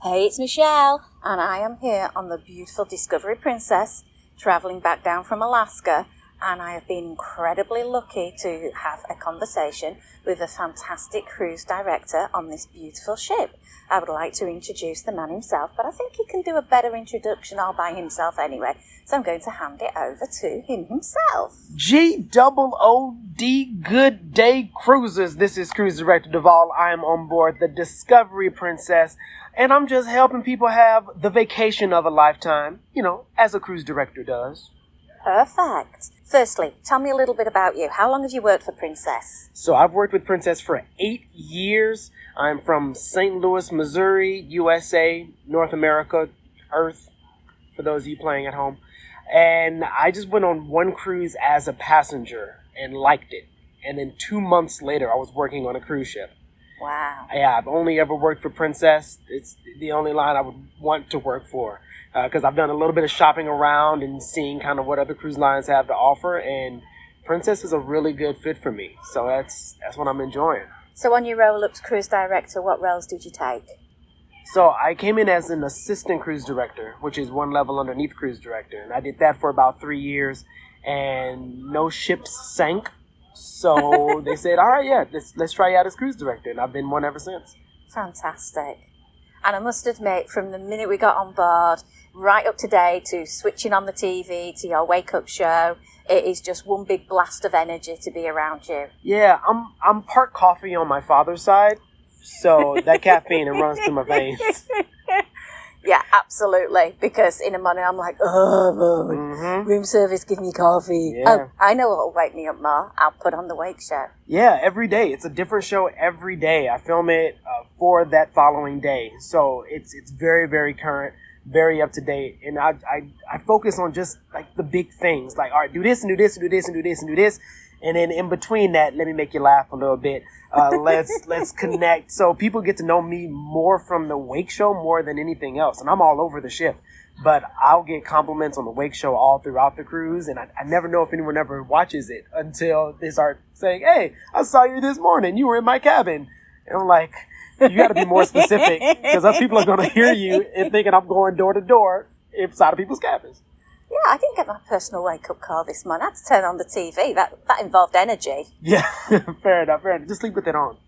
Hey, it's Michelle, and I am here on the beautiful Discovery Princess, travelling back down from Alaska, and I have been incredibly lucky to have a conversation with a fantastic cruise director on this beautiful ship. I would like to introduce the man himself, but I think he can do a better introduction all by himself anyway, so I'm going to hand it over to him himself. GOOD, good day cruisers. This is Cruise Director DuVaul. I am on board the Discovery Princess, and I'm just helping people have the vacation of a lifetime, as a cruise director does. Perfect. Firstly, tell me a little bit about you. How long have you worked for Princess? So I've worked with Princess for 8 years. I'm from St. Louis, Missouri, USA, North America, Earth, for those of you playing at home. And I just went on one cruise as a passenger and liked it. And then 2 months later, I was working on a cruise ship. Wow. Yeah, I've only ever worked for Princess. It's the only line I would want to work for. Because I've done a little bit of shopping around and seeing kind of what other cruise lines have to offer. And Princess is a really good fit for me. So that's what I'm enjoying. So on your roll up to cruise director, what roles did you take? So I came in as an assistant cruise director, which is one level underneath cruise director. And I did that for about 3 years. And no ships sank. So they said, all right, yeah, let's try you out as cruise director. And I've been one ever since. Fantastic. And I must admit, from the minute we got on board, right up to today, to switching on the TV, to your wake-up show, it is just one big blast of energy to be around you. Yeah, I'm part coffee on my father's side, so that caffeine, it runs through my veins. Yeah, absolutely. Because in the morning, I'm like, room service, give me coffee. Yeah. Oh, I know what'll wake me up more. I'll put on the wake show. Yeah, every day. It's a different show every day. I film it for that following day. So it's very, very current, very up to date. And I focus on just like the big things. Like, all right, do this and do this and do this and do this and do this. And then in between that, let me make you laugh a little bit. Let's connect. So people get to know me more from the wake show more than anything else. And I'm all over the ship. But I'll get compliments on the wake show all throughout the cruise. And I never know if anyone ever watches it until they start saying, hey, I saw you this morning. You were in my cabin. And I'm like, you got to be more specific because other people are going to hear you and thinking I'm going door to door inside of people's cabins. Yeah, I didn't get my personal wake-up call this morning. I had to turn on the TV. That involved energy. Yeah, fair enough. Just sleep with it on.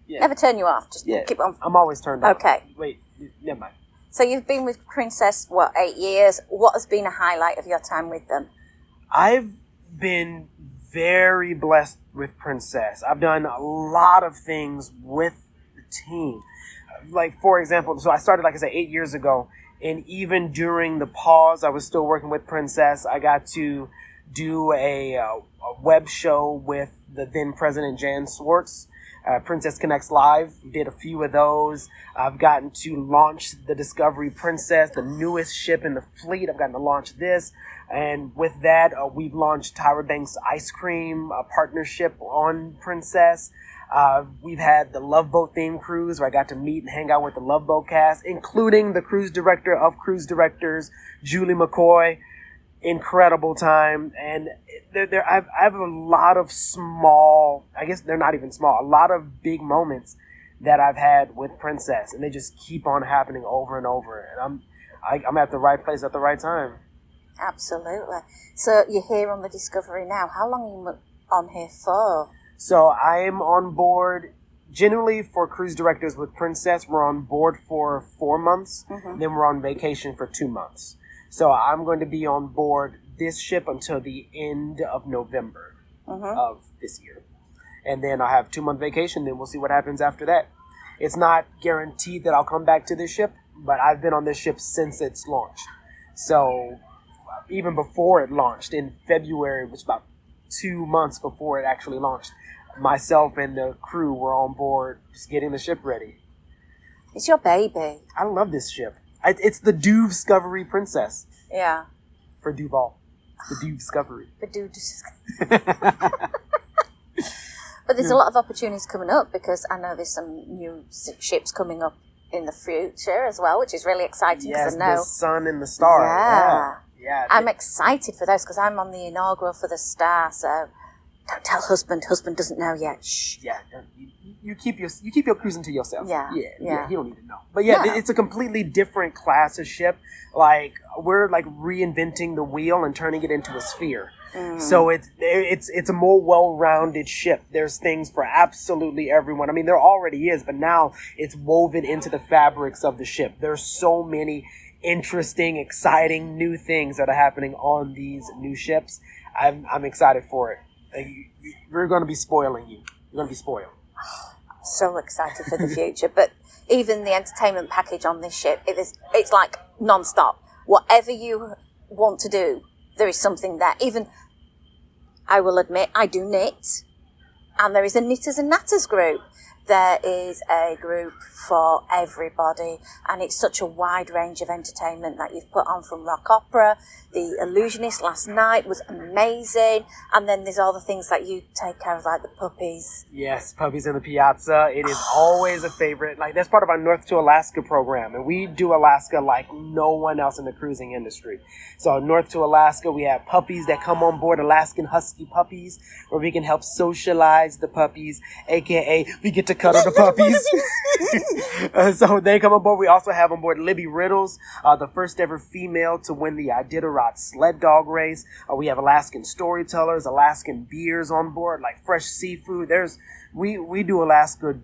Yeah. Never turn you off. Just keep on. I'm always turned on. Okay. Wait, never mind. So you've been with Princess, 8 years? What has been a highlight of your time with them? I've been very blessed with Princess. I've done a lot of things with the team. Like, for example, so I started, like I said, 8 years ago. And even during the pause, I was still working with Princess. I got to do a web show with the then President Jan Swartz. Princess Connects Live, did a few of those. I've gotten to launch the Discovery Princess, the newest ship in the fleet. I've gotten to launch this. And with that, we've launched Tyra Banks Ice Cream, a partnership on Princess. We've had the Love Boat theme cruise where I got to meet and hang out with the Love Boat cast, including the cruise director of cruise directors, Julie McCoy. Incredible time. And I have a lot of small, I guess they're not even small, a lot of big moments that I've had with Princess, and they just keep on happening over and over. And I'm at the right place at the right time. Absolutely. So you're here on the Discovery now. How long are you on here for? So I'm on board, generally for cruise directors with Princess, we're on board for 4 months. Mm-hmm. Then we're on vacation for 2 months. So I'm going to be on board this ship until the end of November of this year. And then I'll have 2-month vacation. Then we'll see what happens after that. It's not guaranteed that I'll come back to this ship, but I've been on this ship since its launch. So even before it launched in February, which was about 2 months before it actually launched, myself and the crew were on board just getting the ship ready. It's your baby. I love this ship. It's the Discovery Princess. Yeah. For DuVaul. The Discovery. The Discovery. But there's a lot of opportunities coming up because I know there's some new ships coming up in the future as well, which is really exciting because I know. The Sun and the Star. Yeah. I'm excited for those because I'm on the inaugural for the Star, so don't tell husband. Husband doesn't know yet. Shh. Yeah. you keep your cruising to yourself. Yeah. You don't need to know. But yeah, No. it's a completely different class of ship. Like we're like reinventing the wheel and turning it into a sphere. So it's a more well-rounded ship. There's things for absolutely everyone. I mean, there already is, but now it's woven into the fabrics of the ship. There's so many interesting, exciting new things that are happening on these new ships. I'm excited for it. We're going to be spoiling you. You're going to be spoiled. So excited for the future. But even the entertainment package on this ship, it's like non-stop. Whatever you want to do, there is something there. Even, I will admit, I do knit. And there is a knitters and natters group. There is a group for everybody, and it's such a wide range of entertainment that you've put on, from rock opera. The Illusionist last night was amazing, and then there's all the things that you take care of, like the puppies. Yes, Puppies in the Piazza. It is always a favorite. Like, that's part of our North to Alaska program, and we do Alaska like no one else in the cruising industry. So North to Alaska, we have puppies that come on board, Alaskan Husky puppies, where we can help socialize the puppies, aka we get to cuddle the puppies. So they come on board. We also have on board Libby Riddles, the first ever female to win the Iditarod sled dog race. We have Alaskan storytellers, Alaskan beers on board, like fresh seafood. We do Alaska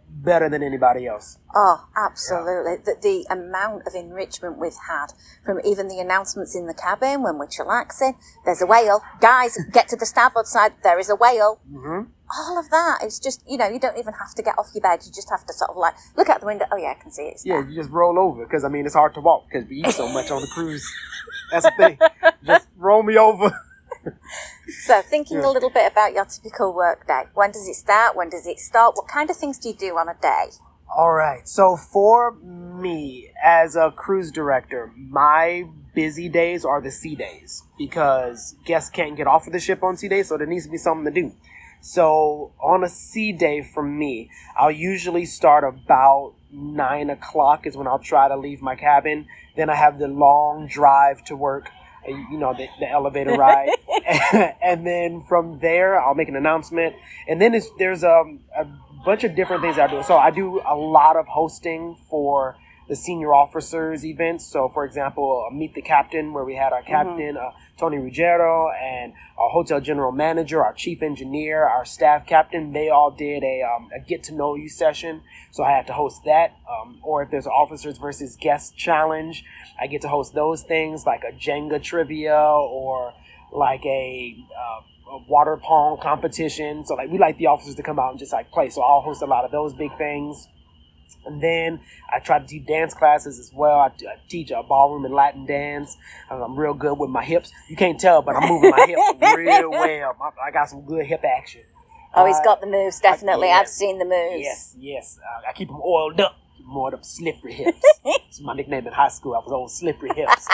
better than anybody else. Oh, absolutely. Yeah. The amount of enrichment we've had from even the announcements in the cabin when we're chillaxing. There's a whale. Guys, get to the starboard side. There is a whale. Mm-hmm. All of that. It's just, you don't even have to get off your bed. You just have to sort of like look out the window. Oh, yeah, I can see it. Yeah, you just roll over because, I mean, it's hard to walk because we eat so much on the cruise. That's the thing. Just roll me over. So, thinking a little bit about your typical work day. When does it start? When does it stop? What kind of things do you do on a day? All right. So, for me, as a cruise director, my busy days are the sea days because guests can't get off of the ship on sea days, so there needs to be something to do. So, on a sea day for me, I'll usually start about 9 o'clock is when I'll try to leave my cabin. Then I have the long drive to work. The elevator ride. And then from there, I'll make an announcement. And then there's a bunch of different things I do. So I do a lot of hosting for the senior officers events. So, for example, Meet the Captain, where we had our captain, Tony Ruggiero, and our hotel general manager, our chief engineer, our staff captain. They all did a get-to-know-you session. So I had to host that. Or if there's an officers versus guests challenge, I get to host those things, like a Jenga trivia or like a water pong competition. So, like, we like the officers to come out and just, like, play. So I'll host a lot of those big things. And then I try to teach dance classes as well. I teach ballroom and Latin dance. I'm real good with my hips. You can't tell, but I'm moving my hips real well. I got some good hip action. Oh, he's got the moves, definitely. I've seen the moves. Yes. I keep them oiled up. More of them slippery hips. It's my nickname in high school. I was old slippery hips.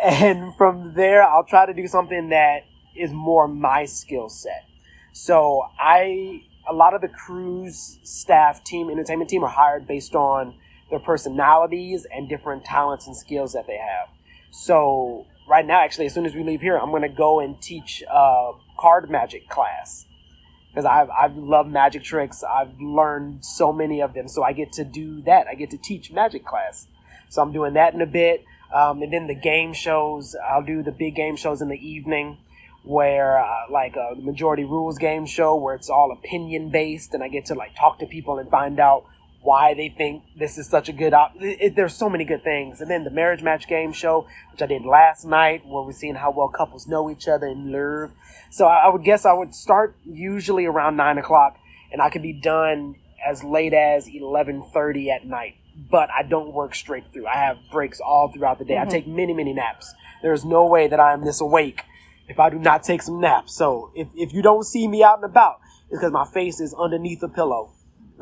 And from there, I'll try to do something that is more my skill set. So a lot of the cruise staff team, entertainment team, are hired based on their personalities and different talents and skills that they have. So right now, actually, as soon as we leave here, I'm going to go and teach a card magic class. Because I love magic tricks. I've learned so many of them. So I get to do that. I get to teach magic class. So I'm doing that in a bit. And then the game shows, I'll do the big game shows in the evening where the Majority Rules game show where it's all opinion based. And I get to talk to people and find out why they think this is such a good there's so many good things. And then the marriage match game show, which I did last night, where we're seeing how well couples know each other and love. So I would guess I would start usually around 9 o'clock, and I could be done as late as 11:30 at night. But I don't work straight through. I have breaks all throughout the day. I take many, many naps. There's no way that I am this awake if I do not take some naps. So if you don't see me out and about, it's because my face is underneath the pillow.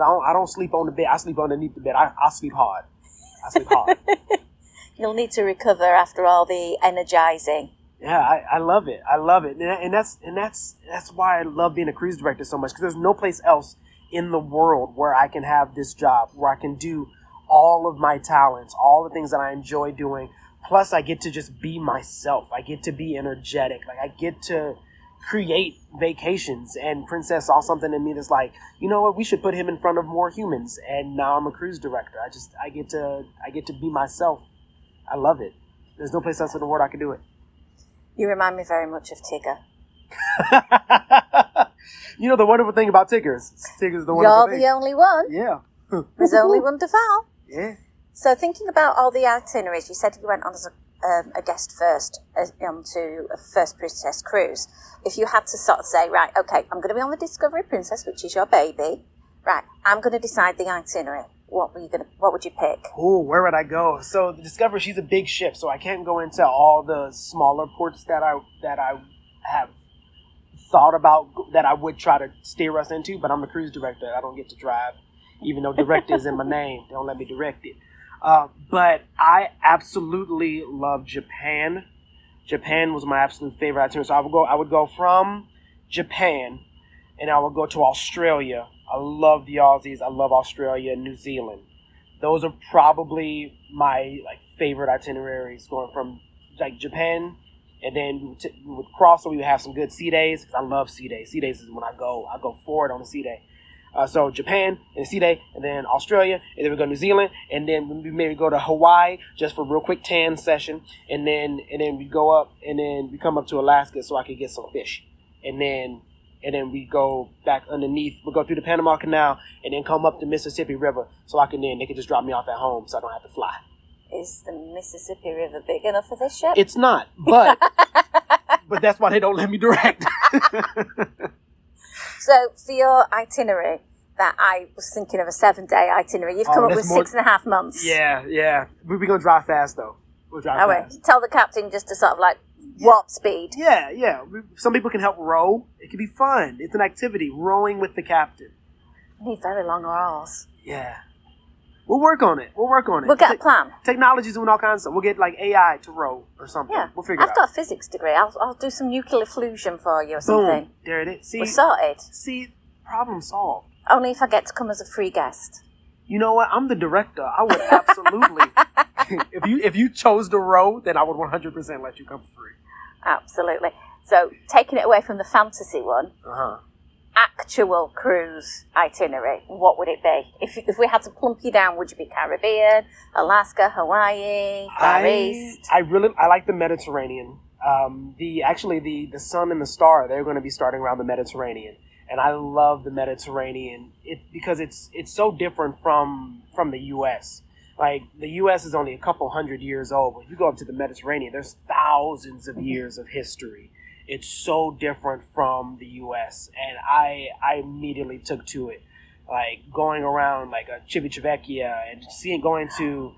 I don't sleep on the bed. I sleep underneath the bed. I sleep hard. You'll need to recover after all the energizing. Yeah, I love it. And that's why I love being a cruise director so much, because there's no place else in the world where I can have this job, where I can do all of my talents, all the things that I enjoy doing. Plus, I get to just be myself. I get to be energetic. I get to create vacations, and Princess saw something in me that's like, you know what, we should put him in front of more humans, and now I'm a cruise director. I get to be myself. I love it. There's no place else in the world I can do it. You remind me very much of Tigger. You know the wonderful thing about Tigger's the wonderful thing. You're the only one. Yeah. There's only one DuVaul. Yeah. So thinking about all the itineraries, you said you went on as a guest first to a first Princess cruise. If you had to sort of say, right, okay, I'm going to be on the Discovery Princess, which is your baby. Right, I'm going to decide the itinerary. What would you pick? Oh, where would I go? So the Discovery, she's a big ship, so I can't go into all the smaller ports that I have thought about that I would try to steer us into. But I'm a cruise director. I don't get to drive, even though direct is in my name. They don't let me direct it. But I absolutely love Japan. Japan was my absolute favorite itinerary. So I would go from Japan, and I would go to Australia. I love the Aussies. I love Australia and New Zealand. Those are probably my favorite itineraries, going from Japan, and then we would cross, so we would have some good sea days, because I love sea days. Sea days is when I go forward on a sea day. So Japan and sea day, and then Australia, and then we go to New Zealand, and then we maybe go to Hawaii just for a real quick tan session, and then we go up, and then we come up to Alaska so I could get some fish, and then we go back underneath. We'll go through the Panama Canal and then come up the Mississippi River so they can just drop me off at home so I don't have to fly. Is the Mississippi River big enough for this ship? It's not, but that's why they don't let me direct. So for your itinerary, that I was thinking of a 7-day itinerary, you've come up with 6.5 months. Yeah. We're going to drive fast, though. We'll drive fast. Tell the captain just to sort of warp speed. Yeah. Some people can help row. It can be fun. It's an activity, rowing with the captain. You need very long oars. Yeah. We'll work on it. We'll get a plan. Technology's doing all kinds of stuff. We'll get AI to row or something. Yeah. We'll figure it out. I've got a physics degree. I'll do some nuclear fusion for you or something. Boom. There it is. See, we're sorted. See, problem solved. Only if I get to come as a free guest. You know what? I'm the director. I would absolutely. if you chose to row, then I would 100% let you come free. Absolutely. So, taking it away from the fantasy one, Uh-huh. actual cruise itinerary, what would it be? If we had to plump you down, would you be Caribbean, Alaska, Hawaii, Far East? I like the Mediterranean. The Sun and the Star, they're going to be starting around the Mediterranean. And I love the Mediterranean because it's so different from the U.S. Like, the U.S. is only a couple hundred years old, but if you go up to the Mediterranean, there's thousands of years of history. It's so different from the U.S., and I immediately took to it. Like, going around, Civitavecchia, and going to,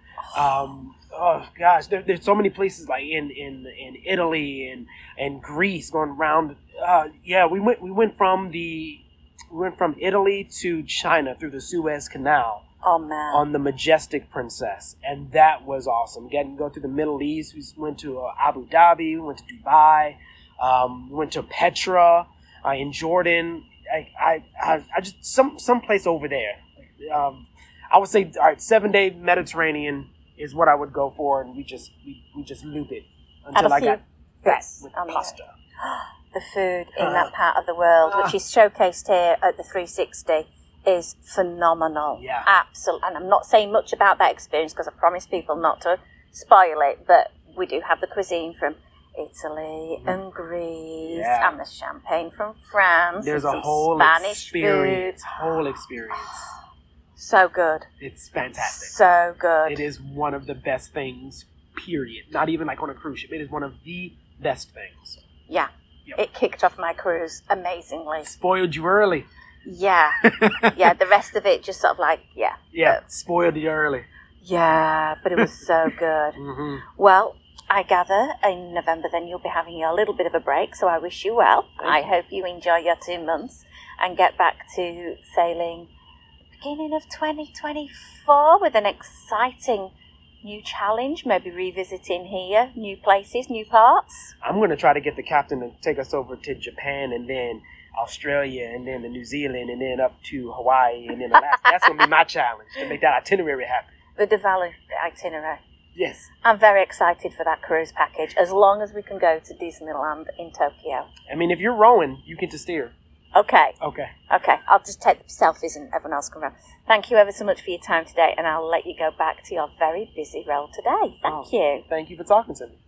there's so many places, like, in Italy and Greece, going around. We went from Italy to China through the Suez Canal. Oh, man. On the Majestic Princess, and that was awesome. Getting to go to the Middle East. We went to Abu Dhabi. We went to Dubai. We went to Petra in Jordan. I just some place over there. I would say, all right, 7-day Mediterranean is what I would go for, and we just loop it until I got with pasta. The food in that part of the world, which is showcased here at the 360, is phenomenal. Yeah. Absolutely. And I'm not saying much about that experience because I promise people not to spoil it, but we do have the cuisine from Italy and Greece and the champagne from France. There's and a whole Spanish experience. food. So good. It's fantastic. So good. It is one of the best things, period. Not even like on a cruise ship. It is one of the best things. Yeah. Yep. It kicked off my cruise amazingly. Spoiled you early. Yeah. The rest of it just sort of spoiled you early. Yeah, but it was so good. Mm-hmm. Well, I gather in November then you'll be having a little bit of a break, so I wish you well. I hope you enjoy your 2 months and get back to sailing beginning of 2024 with an exciting new challenge, maybe revisiting here, new places, new parts. I'm going to try to get the captain to take us over to Japan and then Australia and then to New Zealand and then up to Hawaii and then Alaska. That's going to be my challenge, to make that itinerary happen. The DuVaul itinerary. Yes. I'm very excited for that cruise package, as long as we can go to Disneyland in Tokyo. I mean, if you're rowing, you get to steer. Okay. Okay. Okay, I'll just take the selfies and everyone else can run. Thank you ever so much for your time today, and I'll let you go back to your very busy role today. Thank you. Thank you for talking to me.